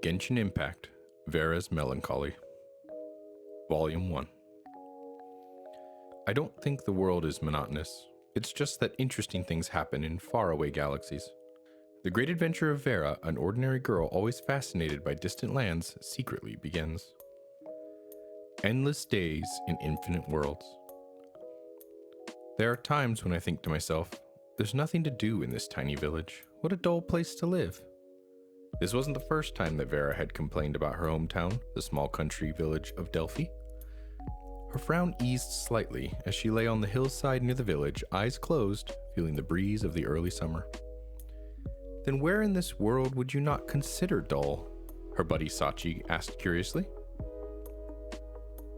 Genshin Impact, Vera's Melancholy. Volume 1. I don't think the world is monotonous. It's just that interesting things happen in faraway galaxies. The great adventure of Vera, an ordinary girl always fascinated by distant lands, secretly begins. Endless days in infinite worlds. There are times when I think to myself, there's nothing to do in this tiny village. What a dull place to live. This wasn't the first time that Vera had complained about her hometown, the small country village of Delphi. Her frown eased slightly as she lay on the hillside near the village, eyes closed, feeling the breeze of the early summer. Then where in this world would you not consider dull? Her buddy Sachi asked curiously.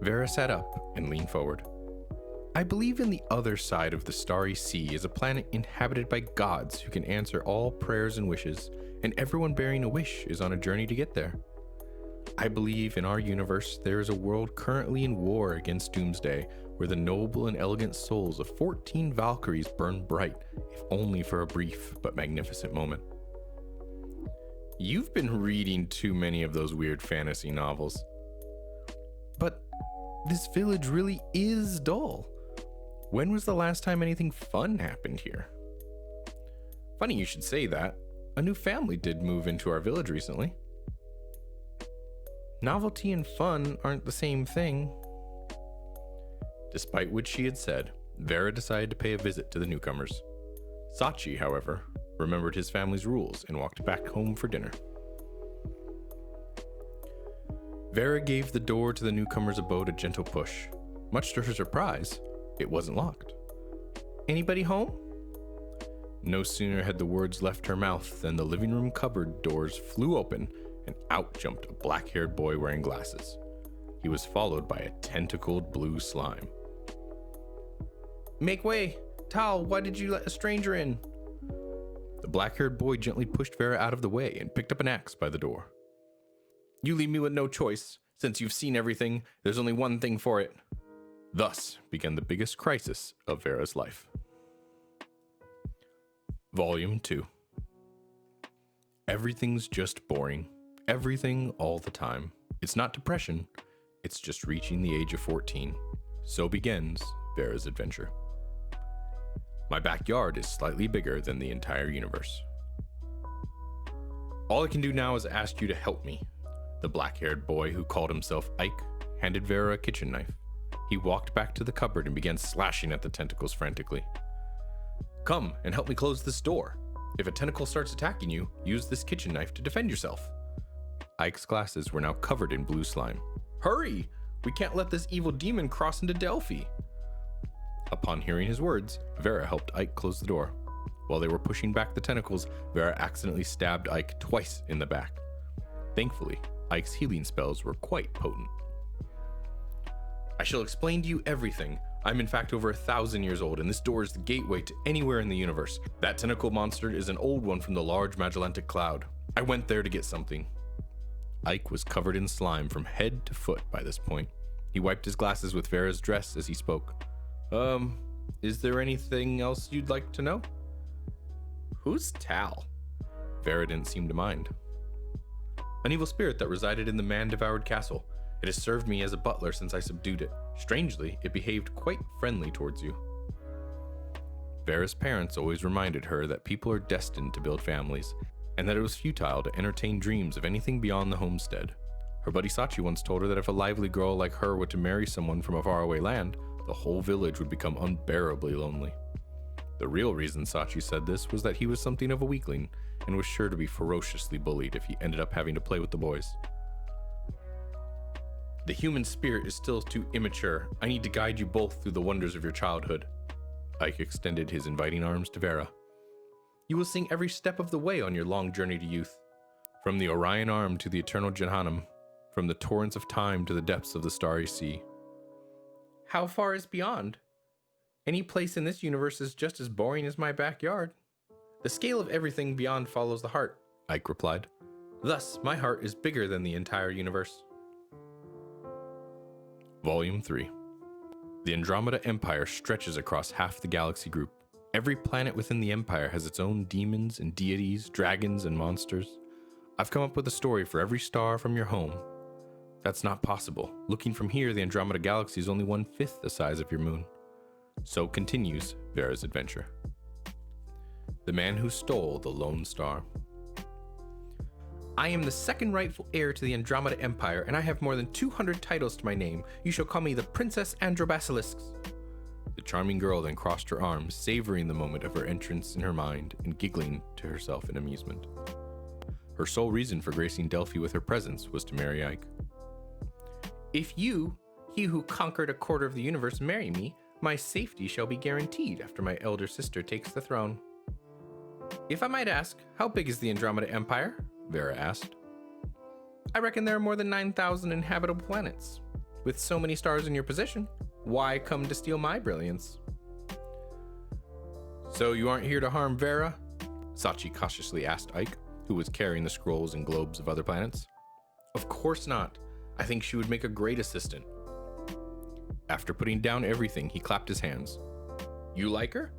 Vera sat up and leaned forward. I believe in the other side of the starry sea is a planet inhabited by gods who can answer all prayers and wishes, and everyone bearing a wish is on a journey to get there. I believe in our universe there is a world currently in war against Doomsday, where the noble and elegant souls of 14 Valkyries burn bright, if only for a brief but magnificent moment. You've been reading too many of those weird fantasy novels. But this village really is dull. When was the last time anything fun happened here? Funny you should say that. A new family did move into our village recently. Novelty and fun aren't the same thing. Despite what she had said, Vera decided to pay a visit to the newcomers. Sachi, however, remembered his family's rules and walked back home for dinner. Vera gave the door to the newcomers' abode a gentle push. Much to her surprise, it wasn't locked. Anybody home? No sooner had the words left her mouth than the living room cupboard doors flew open and out jumped a black-haired boy wearing glasses. He was followed by a tentacled blue slime. Make way! Tal, why did you let a stranger in? The black-haired boy gently pushed Vera out of the way and picked up an axe by the door. You leave me with no choice. Since you've seen everything, there's only one thing for it. Thus began the biggest crisis of Vera's life. Volume 2. Everything's just boring. Everything all the time. It's not depression, it's just reaching the age of 14. So begins Vera's adventure. My backyard is slightly bigger than the entire universe. All I can do now is ask you to help me. The black-haired boy who called himself Ike handed Vera a kitchen knife. He walked back to the cupboard and began slashing at the tentacles frantically. Come and help me close this door. If a tentacle starts attacking you, use this kitchen knife to defend yourself. Ike's glasses were now covered in blue slime. Hurry! We can't let this evil demon cross into Delphi. Upon hearing his words, Vera helped Ike close the door. While they were pushing back the tentacles, Vera accidentally stabbed Ike twice in the back. Thankfully, Ike's healing spells were quite potent. I shall explain to you everything. I'm in fact over 1,000 years old, and this door is the gateway to anywhere in the universe. That tentacle monster is an old one from the large Magellantic cloud. I went there to get something. Ike was covered in slime from head to foot by this point. He wiped his glasses with Vera's dress as he spoke. Is there anything else you'd like to know? Who's Tal? Vera didn't seem to mind. An evil spirit that resided in the man-devoured castle. It has served me as a butler since I subdued it. Strangely, it behaved quite friendly towards you. Vera's parents always reminded her that people are destined to build families, and that it was futile to entertain dreams of anything beyond the homestead. Her buddy Sachi once told her that if a lively girl like her were to marry someone from a faraway land, the whole village would become unbearably lonely. The real reason Sachi said this was that he was something of a weakling, and was sure to be ferociously bullied if he ended up having to play with the boys. The human spirit is still too immature. I need to guide you both through the wonders of your childhood. Ike extended his inviting arms to Vera. You will sing every step of the way on your long journey to youth. From the Orion Arm to the eternal Jehannam, from the torrents of time to the depths of the starry sea. How far is beyond? Any place in this universe is just as boring as my backyard. The scale of everything beyond follows the heart, Ike replied. Thus, my heart is bigger than the entire universe. Volume 3. The Andromeda Empire stretches across half the galaxy group. Every planet within the Empire has its own demons and deities, dragons and monsters. I've come up with a story for every star from your home. That's not possible. Looking from here, the Andromeda Galaxy is only 1/5 the size of your moon. So continues Vera's adventure. The Man Who Stole the Lone Star. I am the second rightful heir to the Andromeda Empire, and I have more than 200 titles to my name. You shall call me the Princess Androbasilisks. The charming girl then crossed her arms, savoring the moment of her entrance in her mind and giggling to herself in amusement. Her sole reason for gracing Delphi with her presence was to marry Ike. If you, he who conquered a quarter of the universe, marry me, my safety shall be guaranteed after my elder sister takes the throne. If I might ask, how big is the Andromeda Empire? Vera asked. I reckon there are more than 9,000 inhabitable planets. With so many stars in your possession, why come to steal my brilliance? So you aren't here to harm Vera? Sachi cautiously asked Ike, who was carrying the scrolls and globes of other planets. Of course not. I think she would make a great assistant. After putting down everything, he clapped his hands. You like her?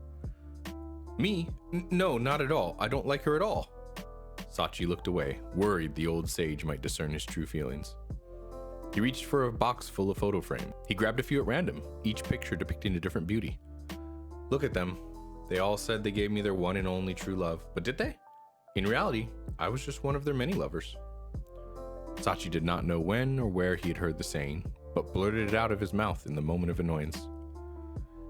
Me? No, not at all. I don't like her at all. Sachi looked away, worried the old sage might discern his true feelings. He reached for a box full of photo frames. He grabbed a few at random, each picture depicting a different beauty. Look at them. They all said they gave me their one and only true love, but did they? In reality, I was just one of their many lovers. Sachi did not know when or where he had heard the saying, but blurted it out of his mouth in the moment of annoyance.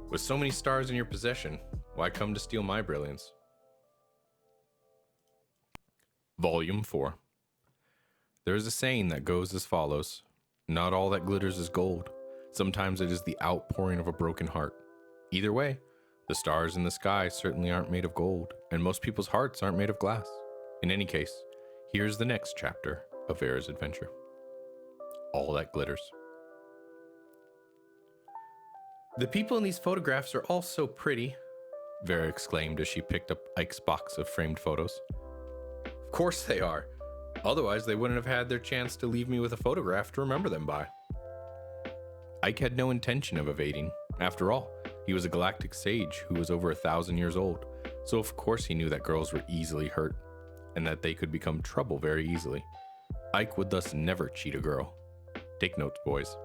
With so many stars in your possession, why come to steal my brilliance? Volume 4. There is a saying that goes as follows. Not all that glitters is gold. Sometimes it is the outpouring of a broken heart. Either way, the stars in the sky certainly aren't made of gold, and most people's hearts aren't made of glass. In any case, here's the next chapter of Vera's adventure. All that glitters. The people in these photographs are all so pretty, Vera exclaimed as she picked up Ike's box of framed photos. Of course they are. Otherwise, they wouldn't have had their chance to leave me with a photograph to remember them by. Ike had no intention of evading. After all, he was a galactic sage who was over 1,000 years old, so of course he knew that girls were easily hurt, and that they could become trouble very easily. Ike would thus never cheat a girl. Take notes, boys.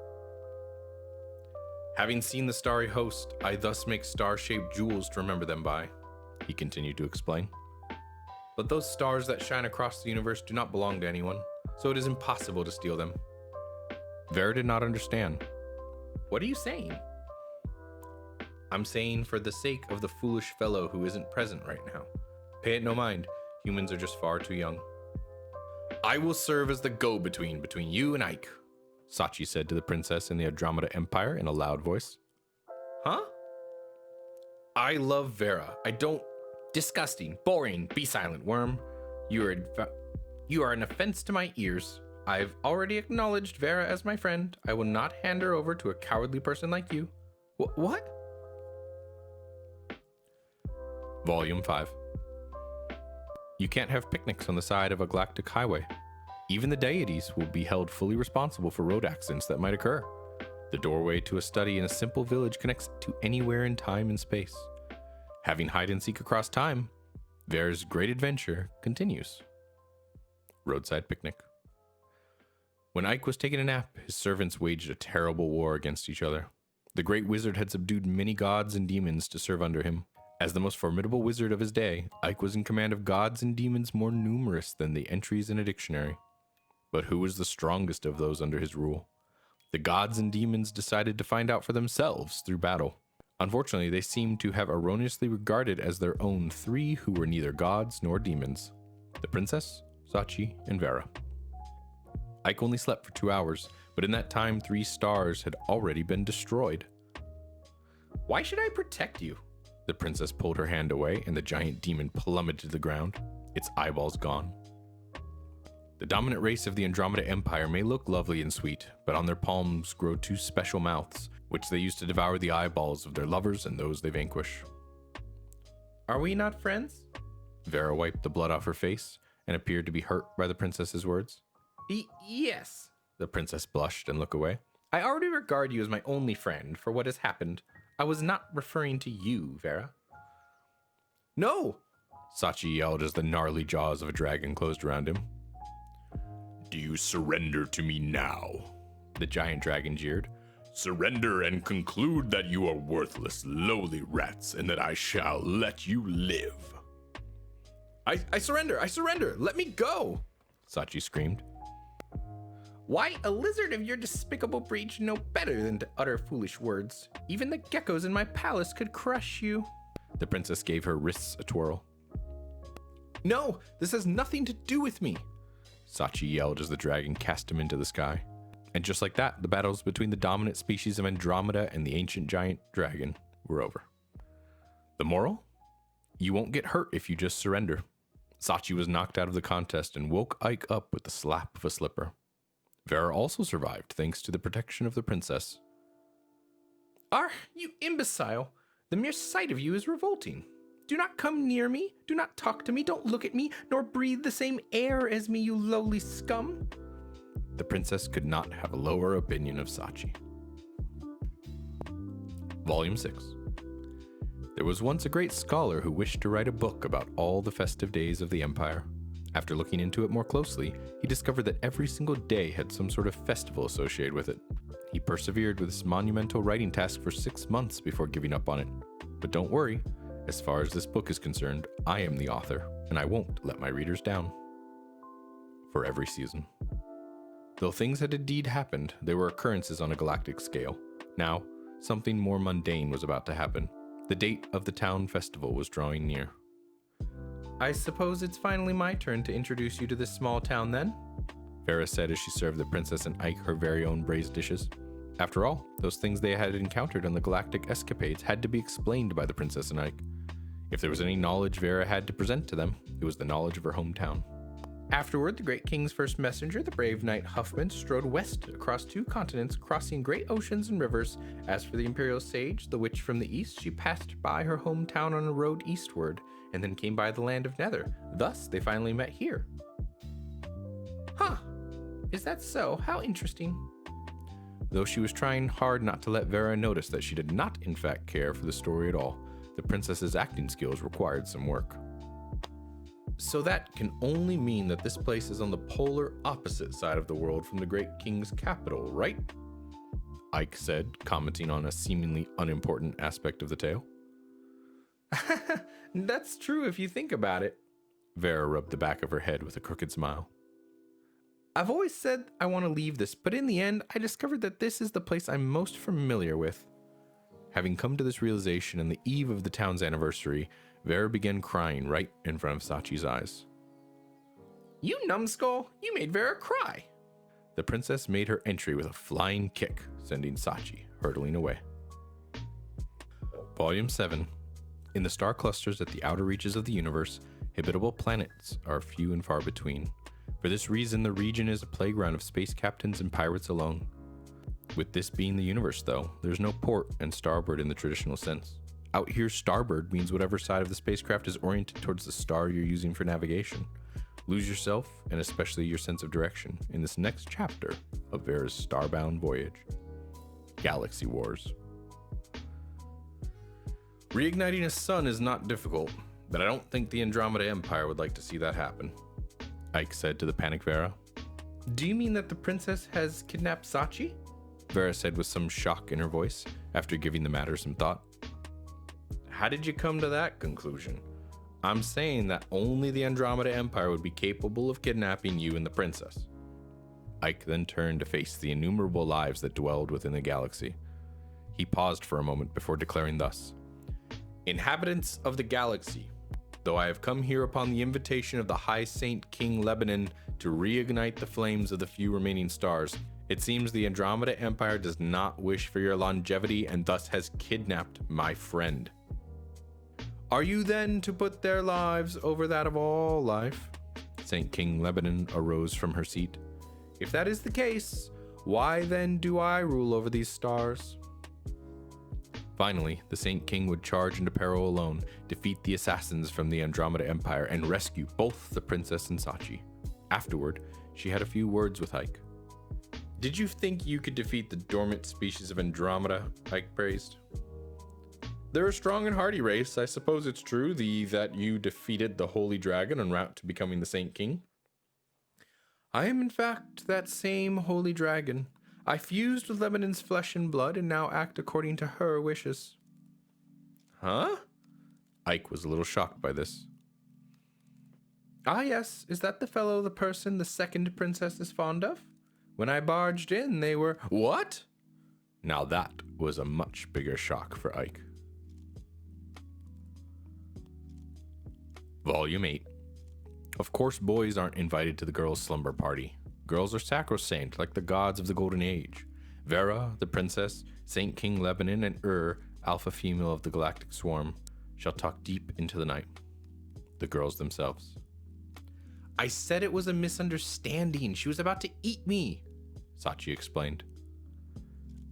Having seen the starry host, I thus make star-shaped jewels to remember them by, he continued to explain. But those stars that shine across the universe do not belong to anyone, so it is impossible to steal them. Vera did not understand. What are you saying? I'm saying for the sake of the foolish fellow who isn't present right now. Pay it no mind, humans are just far too young. I will serve as the go-between between you and Ike, Sachi said to the princess in the Andromeda Empire in a loud voice. Huh? I love Vera. I don't... Disgusting, boring, be silent, worm. You are an offense to my ears. I've already acknowledged Vera as my friend. I will not hand her over to a cowardly person like you. What? Volume 5. You can't have picnics on the side of a galactic highway. Even the deities will be held fully responsible for road accidents that might occur. The doorway to a study in a simple village connects to anywhere in time and space. Having hide and seek across time, Vera's great adventure continues. Roadside picnic. When Ike was taking a nap, his servants waged a terrible war against each other. The great wizard had subdued many gods and demons to serve under him. As the most formidable wizard of his day, Ike was in command of gods and demons more numerous than the entries in a dictionary. But who was the strongest of those under his rule? The gods and demons decided to find out for themselves through battle. Unfortunately, they seemed to have erroneously regarded as their own 3 who were neither gods nor demons: the princess, Sachi, and Vera. Ike only slept for 2 hours, but in that time 3 stars had already been destroyed. Why should I protect you? The princess pulled her hand away and the giant demon plummeted to the ground, its eyeballs gone. The dominant race of the Andromeda Empire may look lovely and sweet, but on their palms grow 2 special mouths, which they use to devour the eyeballs of their lovers and those they vanquish. Are we not friends? Vera wiped the blood off her face and appeared to be hurt by the princess's words. Yes. The princess blushed and looked away. I already regard you as my only friend for what has happened. I was not referring to you, Vera. No! Sachi yelled as the gnarly jaws of a dragon closed around him. surrender to me now," the giant dragon jeered. "Surrender and conclude that you are worthless, lowly rats, and that I shall let you live." I surrender, let me go, Sachi screamed. Why, a lizard of your despicable breed should know better than to utter foolish words. Even the geckos in my palace could crush you. The princess gave her wrists a twirl. No, this has nothing to do with me, Sachi yelled as the dragon cast him into the sky. And just like that, the battles between the dominant species of Andromeda and the ancient giant dragon were over. The moral? You won't get hurt if you just surrender. Sachi was knocked out of the contest and woke Ike up with the slap of a slipper. Vera also survived thanks to the protection of the princess. You imbecile! The mere sight of you is revolting. Do not come near me, do not talk to me, don't look at me, nor breathe the same air as me, you lowly scum. The princess could not have a lower opinion of Sachi. Volume 6. There was once a great scholar who wished to write a book about all the festive days of the empire. After looking into it more closely, he discovered that every single day had some sort of festival associated with it. He persevered with this monumental writing task for 6 months before giving up on it. But don't worry, as far as this book is concerned, I am the author, and I won't let my readers down. For every season. Though things had indeed happened, there were occurrences on a galactic scale. Now, something more mundane was about to happen. The date of the town festival was drawing near. I suppose it's finally my turn to introduce you to this small town then, Vera said as she served the princess and Ike her very own braised dishes. After all, those things they had encountered on the galactic escapades had to be explained by the princess and Ike. If there was any knowledge Vera had to present to them, it was the knowledge of her hometown. Afterward, the great king's first messenger, the brave knight Huffman, strode west across 2 continents, crossing great oceans and rivers. As for the imperial sage, the witch from the east, she passed by her hometown on a road eastward, and then came by the land of Nether. Thus, they finally met here. Huh. Is that so? How interesting. Though she was trying hard not to let Vera notice that she did not, in fact, care for the story at all, the princess's acting skills required some work. So that can only mean that this place is on the polar opposite side of the world from the great king's capital, right? Ike said, commenting on a seemingly unimportant aspect of the tale. That's true if you think about it. Vera rubbed the back of her head with a crooked smile. I've always said I want to leave this, but in the end, I discovered that this is the place I'm most familiar with. Having come to this realization on the eve of the town's anniversary, Vera began crying right in front of Sachi's eyes. You numbskull, you made Vera cry. The princess made her entry with a flying kick, sending Sachi hurtling away. Volume 7. In the star clusters at the outer reaches of the universe, habitable planets are few and far between. For this reason, the region is a playground of space captains and pirates alone. With this being the universe, though, there's no port and starboard in the traditional sense. Out here, starboard means whatever side of the spacecraft is oriented towards the star you're using for navigation. Lose yourself, and especially your sense of direction, in this next chapter of Vera's starbound voyage. Galaxy Wars. Reigniting a sun is not difficult, but I don't think the Andromeda Empire would like to see that happen, Ike said to the panicked Vera. Do you mean that the princess has kidnapped Sachi? Vera said with some shock in her voice, after giving the matter some thought. How did you come to that conclusion? I'm saying that only the Andromeda Empire would be capable of kidnapping you and the princess. Ike then turned to face the innumerable lives that dwelled within the galaxy. He paused for a moment before declaring thus. Inhabitants of the galaxy, though I have come here upon the invitation of the High Saint King Lebanon to reignite the flames of the few remaining stars, it seems the Andromeda Empire does not wish for your longevity and thus has kidnapped my friend. Are you then to put their lives over that of all life? Saint King Lebanon arose from her seat. If that is the case, why then do I rule over these stars? Finally, the Saint King would charge into peril alone, defeat the assassins from the Andromeda Empire, and rescue both the princess and Sachi. Afterward, she had a few words with Ike. Did you think you could defeat the dormant species of Andromeda? Ike praised. They're a strong and hardy race. I suppose it's true that you defeated the Holy Dragon en route to becoming the Saint King. I am in fact that same holy dragon. I fused with Lebanon's flesh and blood and now act according to her wishes. Huh? Ike was a little shocked by this. Ah, yes, is that the person the second princess is fond of? When I barged in, they were... What? Now that was a much bigger shock for Ike. Volume 8. Of course, boys aren't invited to the girls' slumber party. Girls are sacrosanct, like the gods of the Golden Age. Vera, the princess, Saint King Lebanon, and alpha female of the galactic swarm, shall talk deep into the night. The girls themselves. I said it was a misunderstanding. She was about to eat me, Sachi explained.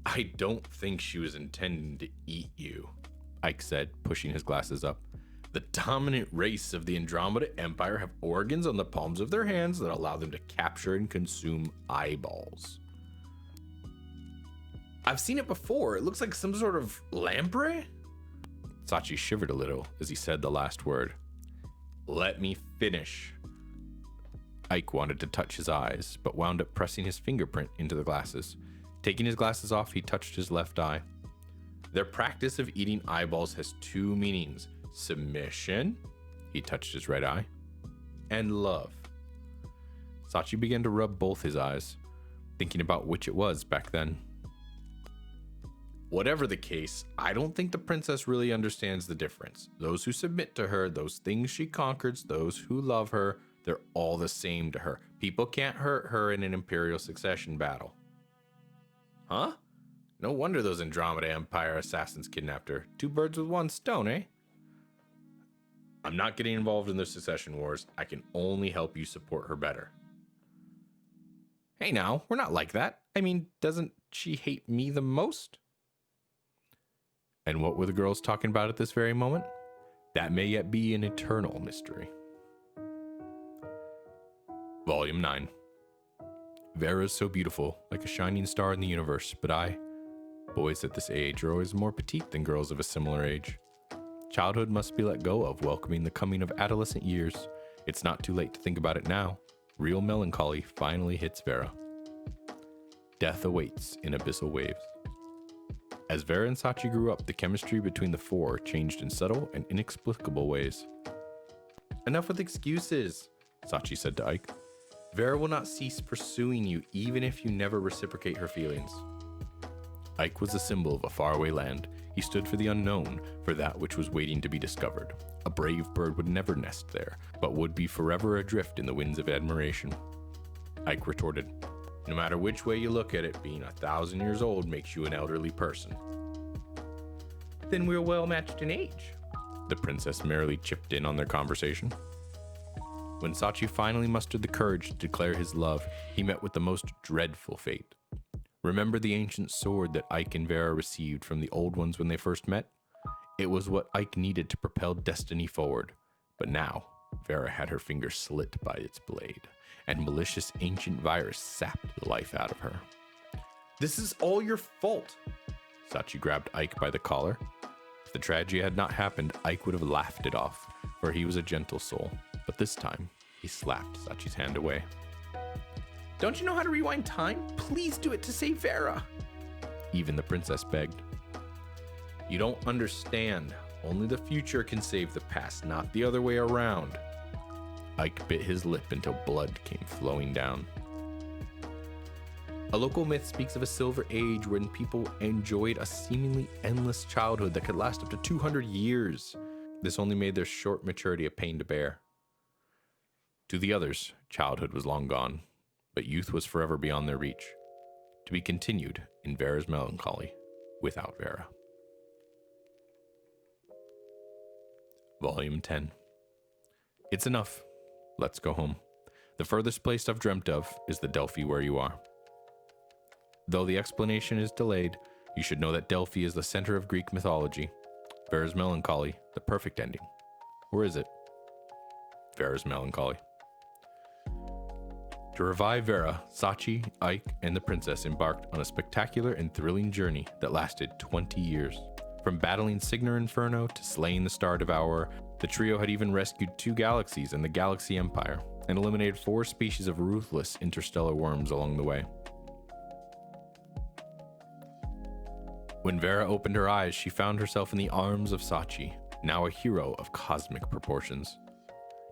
I don't think she was intending to eat you, Ike said, pushing his glasses up. The dominant race of the Andromeda Empire have organs on the palms of their hands that allow them to capture and consume eyeballs. I've seen it before. It looks like some sort of lamprey. Sachi shivered a little as he said the last word. Let me finish. Ike wanted to touch his eyes, but wound up pressing his fingerprint into the glasses. Taking his glasses off, he touched his left eye. Their practice of eating eyeballs has two meanings. Submission, he touched his right eye, and love. Sachi began to rub both his eyes, thinking about which it was back then. Whatever the case, I don't think the princess really understands the difference. Those who submit to her, those things she conquers, those who love her, they're all the same to her. People can't hurt her in an imperial succession battle. Huh? No wonder those Andromeda Empire assassins kidnapped her. Two birds with one stone, eh? I'm not getting involved in the succession wars. I can only help you support her better. Hey now, we're not like that. I mean, doesn't she hate me the most? And what were the girls talking about at this very moment? That may yet be an eternal mystery. Volume 9. Vera is so beautiful, like a shining star in the universe, but boys at this age are always more petite than girls of a similar age. Childhood must be let go of, welcoming the coming of adolescent years. It's not too late to think about it now. Real melancholy finally hits Vera. Death awaits in abyssal waves. As Vera and Sachi grew up, the chemistry between the four changed in subtle and inexplicable ways. Enough with excuses, Sachi said to Ike. Vera will not cease pursuing you, even if you never reciprocate her feelings. Ike was a symbol of a faraway land. He stood for the unknown, for that which was waiting to be discovered. A brave bird would never nest there, but would be forever adrift in the winds of admiration. Ike retorted, no matter which way you look at it, being 1,000 years old makes you an elderly person. Then we're well matched in age, the princess merrily chipped in on their conversation. When Sachi finally mustered the courage to declare his love, he met with the most dreadful fate. Remember the ancient sword that Ike and Vera received from the old ones when they first met? It was what Ike needed to propel destiny forward. But now, Vera had her finger slit by its blade, and malicious ancient virus sapped the life out of her. This is all your fault! Sachi grabbed Ike by the collar. If the tragedy had not happened, Ike would have laughed it off, for he was a gentle soul. But this time, he slapped Sachi's hand away. Don't you know how to rewind time? Please do it to save Vera. Even the princess begged. You don't understand. Only the future can save the past, not the other way around. Ike bit his lip until blood came flowing down. A local myth speaks of a silver age when people enjoyed a seemingly endless childhood that could last up to 200 years. This only made their short maturity a pain to bear. To the others, childhood was long gone, but youth was forever beyond their reach. To be continued in Vera's Melancholy, without Vera. Volume 10. It's enough. Let's go home. The furthest place I've dreamt of is the Delphi where you are. Though the explanation is delayed, you should know that Delphi is the center of Greek mythology. Vera's Melancholy, the perfect ending. Or is it? Vera's Melancholy. To revive Vera, Sachi, Ike, and the princess embarked on a spectacular and thrilling journey that lasted 20 years. From battling Signar Inferno to slaying the Star Devourer, the trio had even rescued 2 galaxies and the Galaxy Empire. and eliminated 4 species of ruthless interstellar worms along the way. When Vera opened her eyes, she found herself in the arms of Sachi, now a hero of cosmic proportions.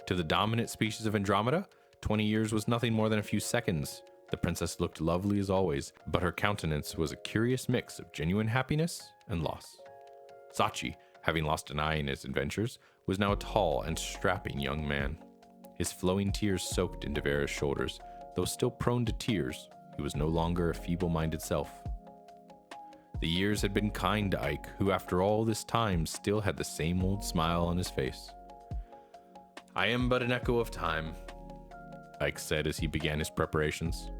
To the dominant species of Andromeda, 20 years was nothing more than a few seconds. The princess looked lovely as always, but her countenance was a curious mix of genuine happiness and loss. Sachi, having lost an eye in his adventures, was now a tall and strapping young man. His flowing tears soaked into Vera's shoulders. Though still prone to tears, he was no longer a feeble-minded self. The years had been kind to Ike, who after all this time still had the same old smile on his face. "I am but an echo of time," Ike said as he began his preparations.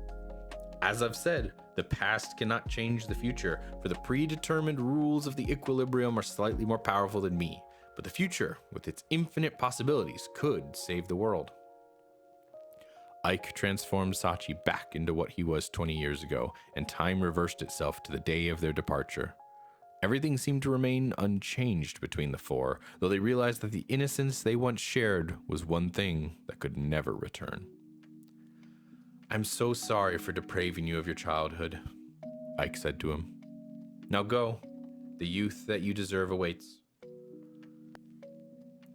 "As I've said, the past cannot change the future, for the predetermined rules of the equilibrium are slightly more powerful than me. But the future, with its infinite possibilities, could save the world." Ike transformed Sachi back into what he was 20 years ago, and time reversed itself to the day of their departure. Everything seemed to remain unchanged between the 4, though they realized that the innocence they once shared was one thing that could never return. "I'm so sorry for depraving you of your childhood," Ike said to him. "Now go. The youth that you deserve awaits."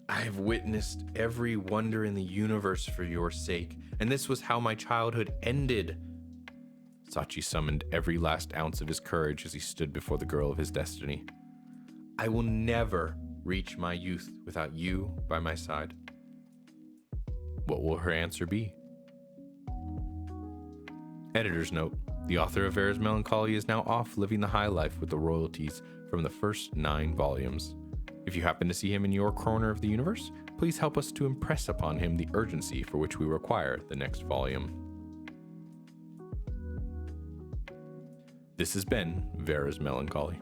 "I have witnessed every wonder in the universe for your sake, and this was how my childhood ended." Sachi summoned every last ounce of his courage as he stood before the girl of his destiny. "I will never reach my youth without you by my side." What will her answer be? Editor's note: the author of Vera's Melancholy is now off living the high life with the royalties from the first 9 volumes. If you happen to see him in your corner of the universe, please help us to impress upon him the urgency for which we require the next volume. This has been Vera's Melancholy.